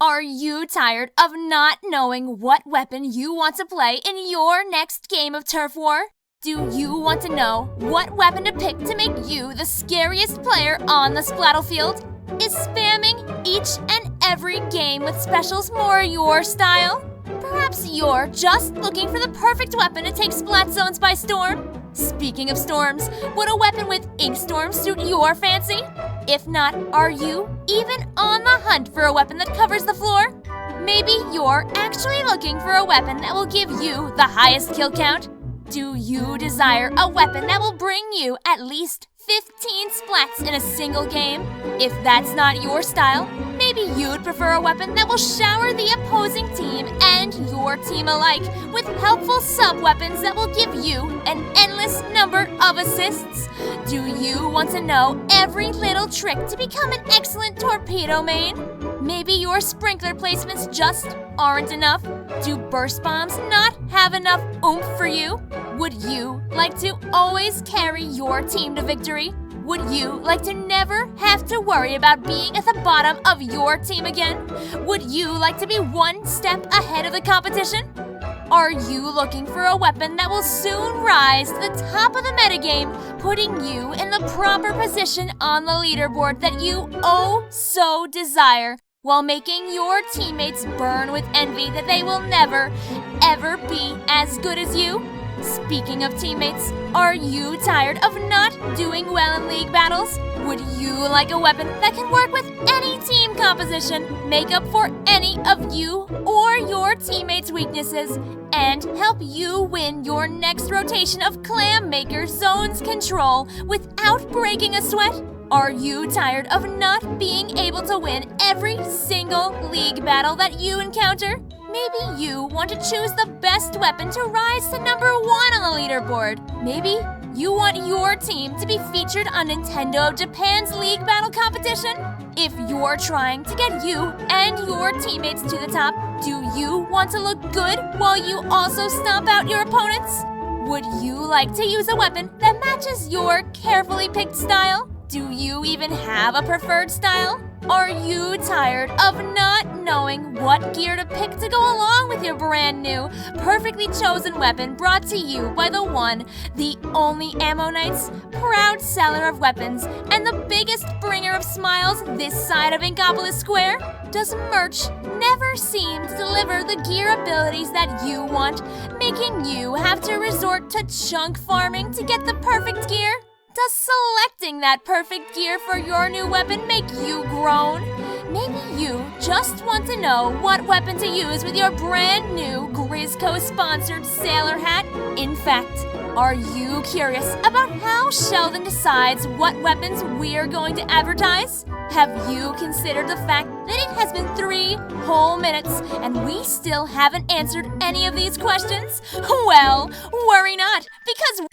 Are you tired of not knowing what weapon you want to play in your next game of turf war? Do you want to know what weapon to pick to make you the scariest player on the Splattlefield? Is spamming each and every game with specials more your style? Perhaps you're just looking for the perfect weapon to take Splat Zones by storm? Speaking of storms, would a weapon with Ink Storm suit your fancy? If not, are you even on the hunt for a weapon that covers the floor? Maybe you're actually looking for a weapon that will give you the highest kill count? Do you desire a weapon that will bring you at least 15 splats in a single game? If that's not your style, maybe you'd prefer a weapon that will shower the opposing team and your team alike with helpful sub-weapons that will give you an endless number of assists. Do you want to know every little trick to become an excellent torpedo main? Maybe your sprinkler placements just aren't enough? Do burst bombs not have enough oomph for you? Would you like to always carry your team to victory? Would you like to never have to worry about being at the bottom of your team again? Would you like to be one step ahead of the competition? Are you looking for a weapon that will soon rise to the top of the metagame, putting you in the proper position on the leaderboard that you oh so desire, while making your teammates burn with envy that they will never, ever be as good as you? Speaking of teammates, are you tired of not doing well in league battles? Would you like a weapon that can work with any team composition, make up for any of you or your teammates' weaknesses, and help you win your next rotation of Clam Maker Zones control without breaking a sweat? Are you tired of not being able to win every single league battle that you encounter? Maybe you want to choose the best weapon to rise to number 1 on the leaderboard. Maybe you want your team to be featured on Nintendo of Japan's league battle competition. If you're trying to get you and your teammates to the top, do you want to look good while you also stomp out your opponents? Would you like to use a weapon that matches your carefully picked style? Do you even have a preferred style? Are you tired of not knowing what gear to pick to go along with your brand new, perfectly chosen weapon brought to you by the one, the only Ammo Knight's proud seller of weapons and the biggest bringer of smiles this side of Inkopolis Square? Does merch never seem to deliver the gear abilities that you want, making you have to resort to chunk farming to get the perfect gear? Does selecting that perfect gear for your new weapon make you groan? Maybe you just want to know what weapon to use with your brand new Grizzco-sponsored sailor hat. In fact, are you curious about how Sheldon decides what weapons we're going to advertise? Have you considered the fact that it has been 3 whole minutes and we still haven't answered any of these questions? Well, worry not, because